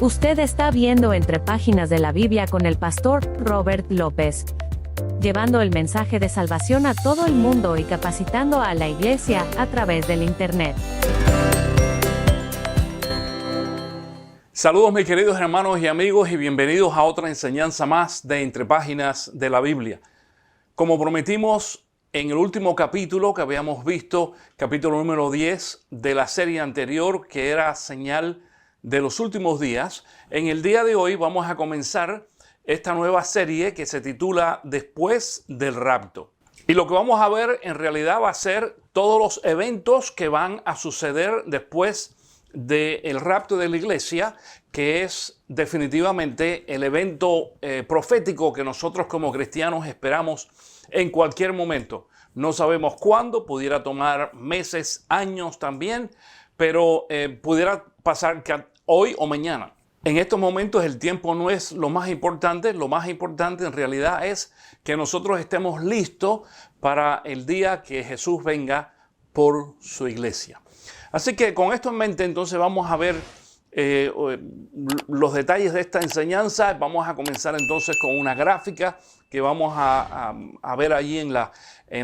Usted está viendo Entre Páginas de la Biblia con el pastor Robert López, llevando el mensaje de salvación a todo el mundo y capacitando a la iglesia a través del Internet. Saludos mis queridos hermanos y amigos y bienvenidos a otra enseñanza más de Entre Páginas de la Biblia. Como prometimos en el último capítulo que habíamos visto, capítulo número 10 de la serie anterior, que era Señal de los Últimos Días, en el día de hoy vamos a comenzar esta nueva serie que se titula Después del Rapto. Y lo que vamos a ver en realidad va a ser todos los eventos que van a suceder después del rapto de la iglesia, que es definitivamente el evento profético que nosotros como cristianos esperamos en cualquier momento. No sabemos cuándo, pudiera tomar meses, años también, pero pudiera pasar hoy o mañana. En estos momentos el tiempo no es lo más importante en realidad es que nosotros estemos listos para el día que Jesús venga por su iglesia. Así que con esto en mente entonces vamos a ver los detalles de esta enseñanza. Vamos a comenzar entonces con una gráfica que vamos a ver allí en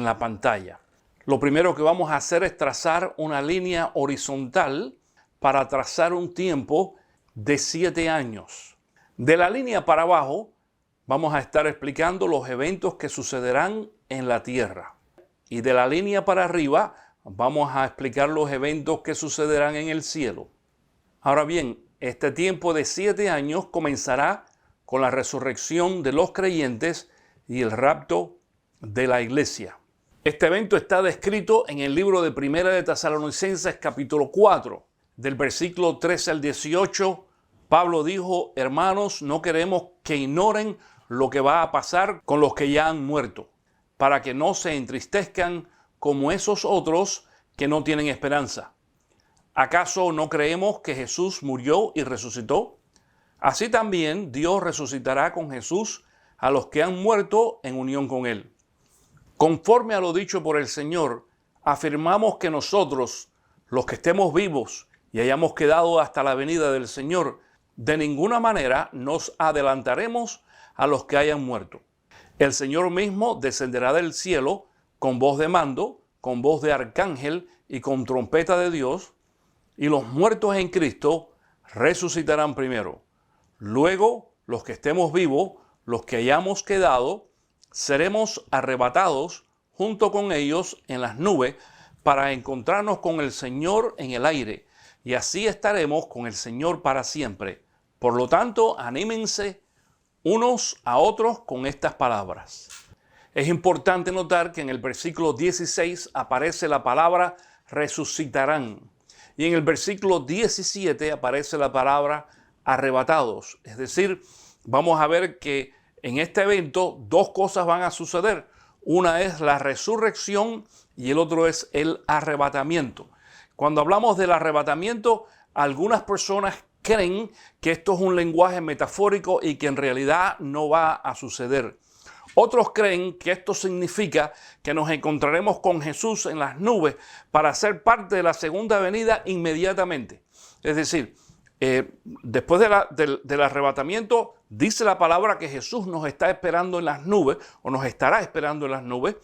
la pantalla. Lo primero que vamos a hacer es trazar una línea horizontal para trazar un tiempo de 7 años. De la línea para abajo vamos a estar explicando los eventos que sucederán en la tierra. Y de la línea para arriba vamos a explicar los eventos que sucederán en el cielo. Ahora bien, este tiempo de 7 años comenzará con la resurrección de los creyentes y el rapto de la iglesia. Este evento está descrito en el libro de Primera de Tesalonicenses capítulo 4. Del versículo 13 al 18, Pablo dijo: hermanos, no queremos que ignoren lo que va a pasar con los que ya han muerto, para que no se entristezcan como esos otros que no tienen esperanza. ¿Acaso no creemos que Jesús murió y resucitó? Así también Dios resucitará con Jesús a los que han muerto en unión con Él. Conforme a lo dicho por el Señor, afirmamos que nosotros, los que estemos vivos y hayamos quedado hasta la venida del Señor, de ninguna manera nos adelantaremos a los que hayan muerto. El Señor mismo descenderá del cielo con voz de mando, con voz de arcángel y con trompeta de Dios, y los muertos en Cristo resucitarán primero. Luego, los que estemos vivos, los que hayamos quedado, seremos arrebatados junto con ellos en las nubes para encontrarnos con el Señor en el aire, y así estaremos con el Señor para siempre. Por lo tanto, anímense unos a otros con estas palabras. Es importante notar que en el versículo 16 aparece la palabra resucitarán, y en el versículo 17 aparece la palabra arrebatados. Es decir, vamos a ver que en este evento dos cosas van a suceder. Una es la resurrección y el otro es el arrebatamiento. Cuando hablamos del arrebatamiento, algunas personas creen que esto es un lenguaje metafórico y que en realidad no va a suceder. Otros creen que esto significa que nos encontraremos con Jesús en las nubes para ser parte de la segunda venida inmediatamente. Es decir, después del arrebatamiento, dice la palabra que Jesús nos está esperando en las nubes, o nos estará esperando en las nubes.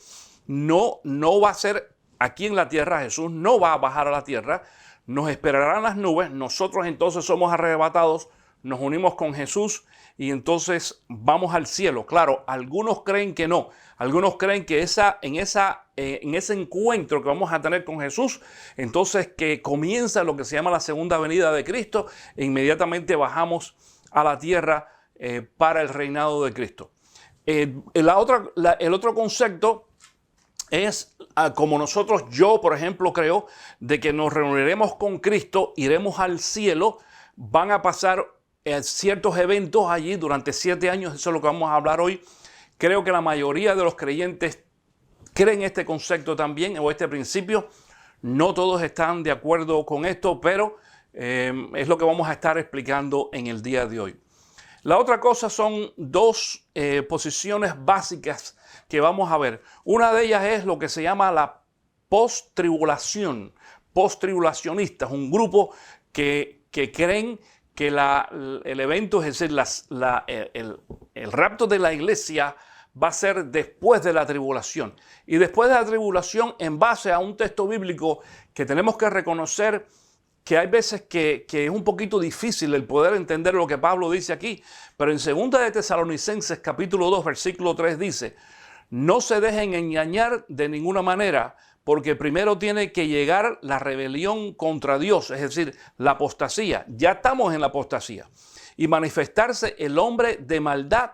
No va a ser aquí en la tierra. Jesús no va a bajar a la tierra, nos esperará en las nubes. Nosotros entonces somos arrebatados, nos unimos con Jesús y entonces vamos al cielo. Claro, algunos creen que no. Algunos creen que en ese encuentro que vamos a tener con Jesús, entonces que comienza lo que se llama la segunda venida de Cristo e inmediatamente bajamos a la tierra para el reinado de Cristo. El otro concepto es como nosotros, yo por ejemplo creo, de que nos reuniremos con Cristo, iremos al cielo, van a pasar ciertos eventos allí durante 7 años, eso es lo que vamos a hablar hoy. Creo que la mayoría de los creyentes creen este concepto también, o este principio. No todos están de acuerdo con esto, pero es lo que vamos a estar explicando en el día de hoy. La otra cosa son dos posiciones básicas que vamos a ver. Una de ellas es lo que se llama la post-tribulación, post-tribulacionistas, un grupo que creen que el evento, es decir, el rapto de la iglesia va a ser después de la tribulación. Y después de la tribulación, en base a un texto bíblico que tenemos que reconocer que hay veces que es un poquito difícil el poder entender lo que Pablo dice aquí, pero en 2 de Tesalonicenses capítulo 2 versículo 3 dice: no se dejen engañar de ninguna manera, porque primero tiene que llegar la rebelión contra Dios, es decir, la apostasía. Ya estamos en la apostasía. Y manifestarse el hombre de maldad,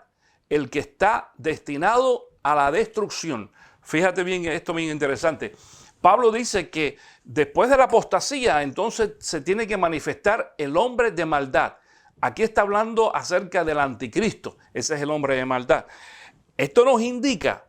el que está destinado a la destrucción. Fíjate bien, esto es bien interesante. Pablo dice que después de la apostasía, entonces se tiene que manifestar el hombre de maldad. Aquí está hablando acerca del anticristo. Ese es el hombre de maldad. Esto nos indica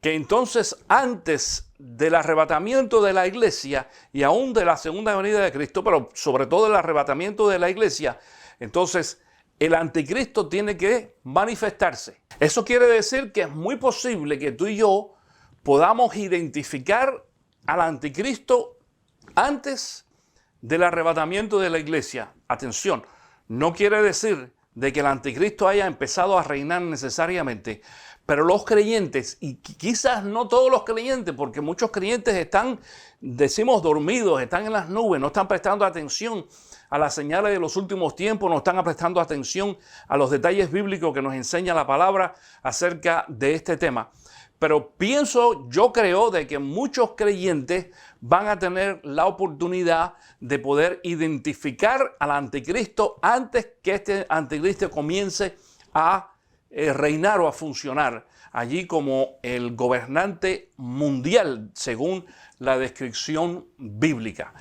que entonces antes del arrebatamiento de la iglesia y aún de la segunda venida de Cristo, pero sobre todo el arrebatamiento de la iglesia, entonces el anticristo tiene que manifestarse. Eso quiere decir que es muy posible que tú y yo podamos identificar al anticristo antes del arrebatamiento de la iglesia. Atención, no quiere decir de que el anticristo haya empezado a reinar necesariamente, pero los creyentes, y quizás no todos los creyentes, porque muchos creyentes están, decimos, dormidos, están en las nubes, no están prestando atención a las señales de los últimos tiempos, no están prestando atención a los detalles bíblicos que nos enseña la palabra acerca de este tema. Pero yo creo de que muchos creyentes van a tener la oportunidad de poder identificar al anticristo antes que este anticristo comience a reinar o a funcionar allí como el gobernante mundial, según la descripción bíblica.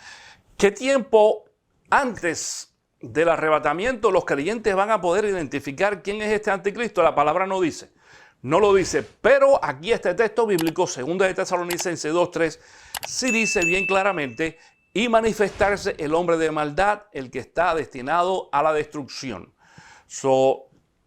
¿Qué tiempo antes del arrebatamiento los creyentes van a poder identificar quién es este anticristo? La palabra no dice. No lo dice, pero aquí este texto bíblico, 2 de Tesalonicenses 2:3, sí dice bien claramente: y manifestarse el hombre de maldad, el que está destinado a la destrucción.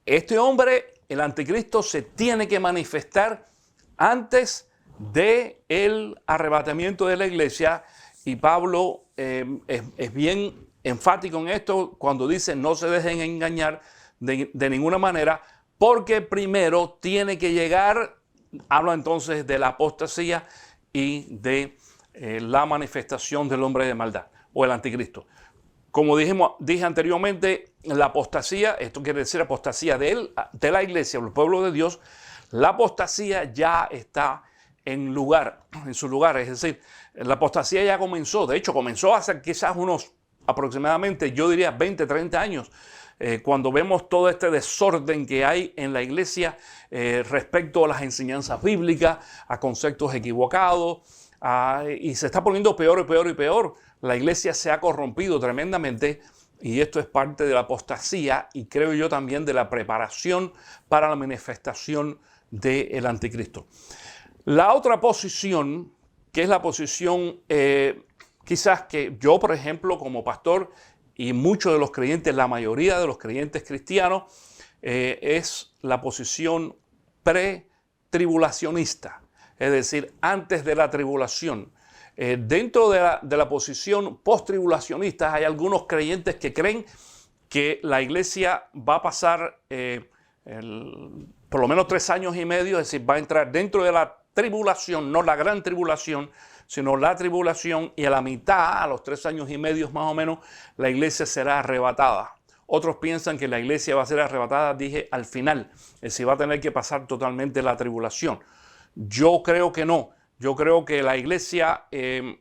Este hombre, el anticristo, se tiene que manifestar antes del arrebatamiento de la iglesia, y Pablo es bien enfático en esto cuando dice: no se dejen engañar de ninguna manera, porque primero tiene que llegar, habla entonces de la apostasía y de la manifestación del hombre de maldad o el anticristo. Como dije anteriormente, la apostasía, esto quiere decir apostasía de la iglesia, el pueblo de Dios. La apostasía ya está en su lugar, es decir, la apostasía ya comenzó. De hecho, comenzó hace quizás unos aproximadamente, yo diría 20, 30 años, cuando vemos todo este desorden que hay en la iglesia respecto a las enseñanzas bíblicas, a conceptos equivocados, y se está poniendo peor y peor y peor. La iglesia se ha corrompido tremendamente, y esto es parte de la apostasía, y creo yo también de la preparación para la manifestación del anticristo. La otra posición, que es la posición quizás que yo, por ejemplo, como pastor, y muchos de los creyentes, la mayoría de los creyentes cristianos, es la posición pretribulacionista, es decir, antes de la tribulación. Dentro de la posición post-tribulacionista hay algunos creyentes que creen que la iglesia va a pasar por lo menos 3 años y medio, es decir, va a entrar dentro de la tribulación, no la gran tribulación, sino la tribulación, y a la mitad, a los 3 años y medio más o menos, la iglesia será arrebatada. Otros piensan que la iglesia va a ser arrebatada, dije, al final, es decir, va a tener que pasar totalmente la tribulación. Yo creo que no. Yo creo que la iglesia, es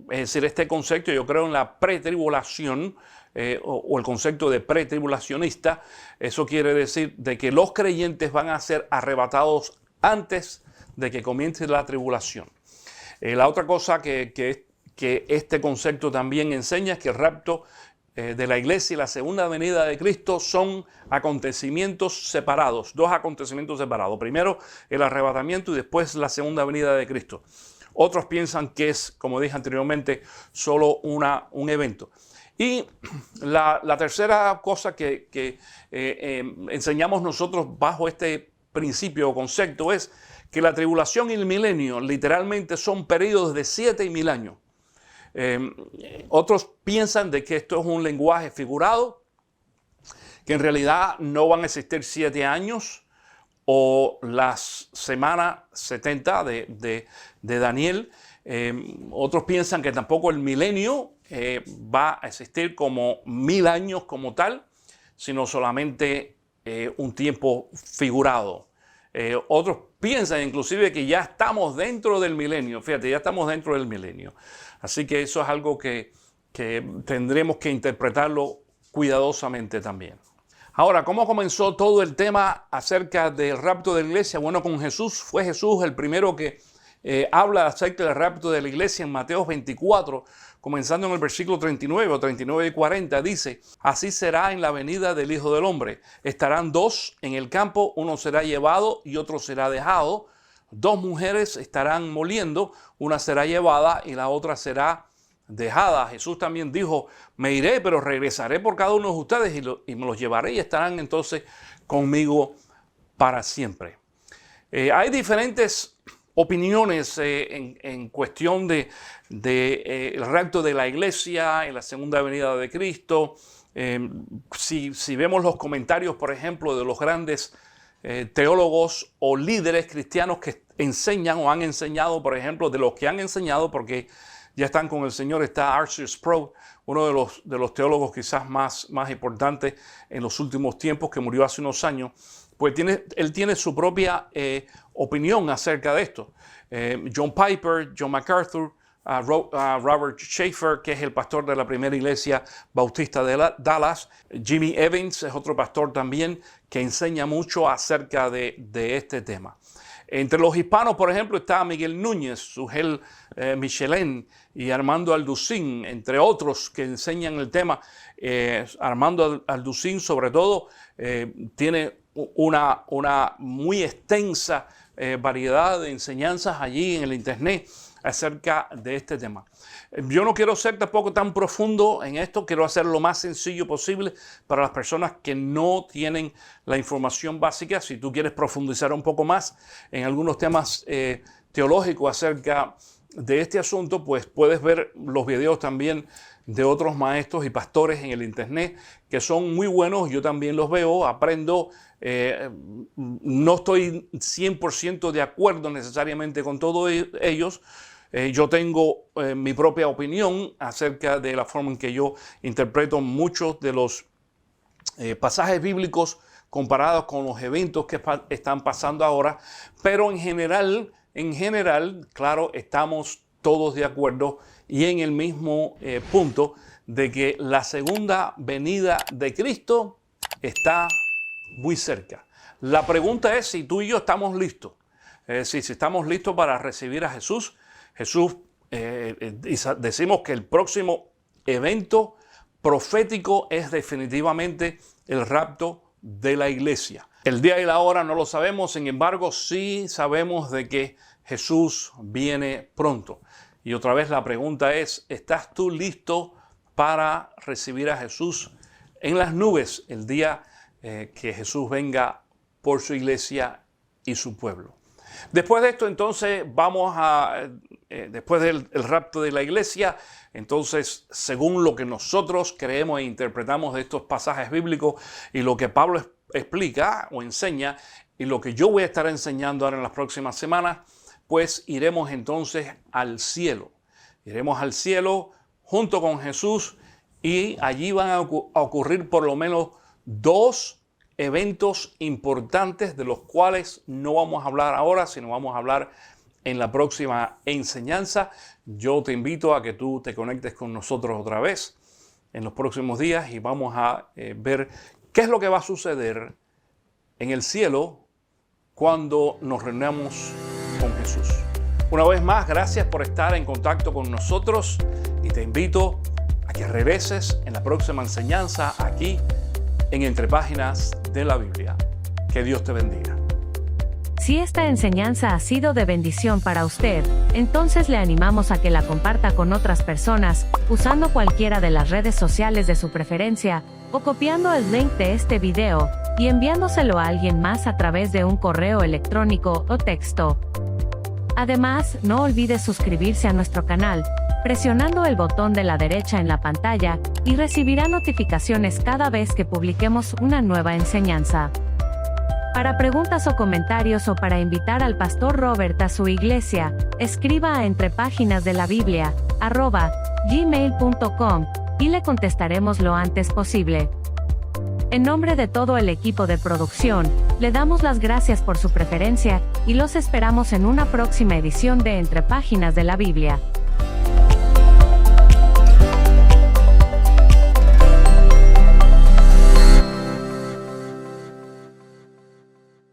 decir, este concepto, yo creo en la pretribulación, o el concepto de pretribulacionista. Eso quiere decir de que los creyentes van a ser arrebatados antes de que comience la tribulación. La otra cosa que este concepto también enseña es que el rapto de la iglesia y la segunda venida de Cristo son acontecimientos separados, 2 acontecimientos separados. Primero el arrebatamiento y después la segunda venida de Cristo. Otros piensan que es, como dije anteriormente, solo un evento. Y la tercera cosa que enseñamos nosotros bajo este principio o concepto es que la tribulación y el milenio literalmente son periodos de 7 y 1000 años. Otros piensan de que esto es un lenguaje figurado, que en realidad no van a existir 7 años o las semanas 70 de Daniel. Otros piensan que tampoco el milenio va a existir como 1000 años como tal, sino solamente un tiempo figurado. Otros piensan inclusive que ya estamos dentro del milenio. Fíjate, ya estamos dentro del milenio. Así que eso es algo que tendremos que interpretarlo cuidadosamente también. Ahora, ¿cómo comenzó todo el tema acerca del rapto de la iglesia? Bueno, con Jesús. Fue Jesús el primero que habla acerca del rapto de la iglesia en Mateo 24, comenzando en el versículo 39 o 39 y 40, dice: así será en la venida del Hijo del Hombre. Estarán 2 en el campo, uno será llevado y otro será dejado. 2 mujeres estarán moliendo, una será llevada y la otra será dejada. Jesús también dijo: me iré, pero regresaré por cada uno de ustedes y me los llevaré y estarán entonces conmigo para siempre. Hay diferentes opiniones en cuestión de el rapto de la iglesia en la segunda venida de Cristo. Si vemos los comentarios, por ejemplo, de los grandes teólogos o líderes cristianos que enseñan o han enseñado, por ejemplo, de los que han enseñado, porque ya están con el Señor, está R.C. Sproul, uno de los teólogos quizás más importantes en los últimos tiempos, que murió hace unos años. Pues él tiene su propia opinión acerca de esto. John Piper, John MacArthur, Robert Schaeffer, que es el pastor de la primera iglesia bautista de Dallas. Jimmy Evans es otro pastor también que enseña mucho acerca de este tema. Entre los hispanos, por ejemplo, está Miguel Núñez, Sugel Michelén y Armando Alducín, entre otros que enseñan el tema. Armando Alducín, sobre todo, tiene una muy extensa variedad de enseñanzas allí en el internet acerca de este tema. Yo no quiero ser tampoco tan profundo en esto, quiero hacerlo lo más sencillo posible para las personas que no tienen la información básica. Si tú quieres profundizar un poco más en algunos temas teológicos acerca de este asunto, pues puedes ver los videos también de otros maestros y pastores en el internet que son muy buenos. Yo también los veo, aprendo. No estoy 100% de acuerdo necesariamente con todos ellos. Yo tengo mi propia opinión acerca de la forma en que yo interpreto muchos de los pasajes bíblicos comparados con los eventos que están pasando ahora, pero en general, claro, estamos todos de acuerdo y en el mismo punto de que la segunda venida de Cristo está muy cerca. La pregunta es si tú y yo estamos listos. Si estamos listos para recibir a Jesús. Decimos que el próximo evento profético es definitivamente el rapto de la iglesia. El día y la hora no lo sabemos, sin embargo, sí sabemos de que Jesús viene pronto. Y otra vez la pregunta es: ¿estás tú listo para recibir a Jesús en las nubes el día que Jesús venga por su iglesia y su pueblo? Después de esto, entonces, después del rapto de la iglesia, entonces, según lo que nosotros creemos e interpretamos de estos pasajes bíblicos y lo que Pablo explica o enseña y lo que yo voy a estar enseñando ahora en las próximas semanas, pues iremos entonces al cielo. Iremos al cielo junto con Jesús y allí van a ocurrir por lo menos 2 eventos importantes de los cuales no vamos a hablar ahora, sino vamos a hablar en la próxima enseñanza. Yo te invito a que tú te conectes con nosotros otra vez en los próximos días y vamos a ver qué es lo que va a suceder en el cielo cuando nos reunamos con Jesús. Una vez más, gracias por estar en contacto con nosotros y te invito a que regreses en la próxima enseñanza aquí en Entre Páginas de la Biblia. Que Dios te bendiga. Si esta enseñanza ha sido de bendición para usted, entonces le animamos a que la comparta con otras personas, usando cualquiera de las redes sociales de su preferencia, o copiando el link de este video, y enviándoselo a alguien más a través de un correo electrónico o texto. Además, no olvide suscribirse a nuestro canal, presionando el botón de la derecha en la pantalla, y recibirá notificaciones cada vez que publiquemos una nueva enseñanza. Para preguntas o comentarios o para invitar al Pastor Robert a su iglesia, escriba a entrepaginasdelabiblia@gmail.com y le contestaremos lo antes posible. En nombre de todo el equipo de producción, le damos las gracias por su preferencia y los esperamos en una próxima edición de Entre Páginas de la Biblia.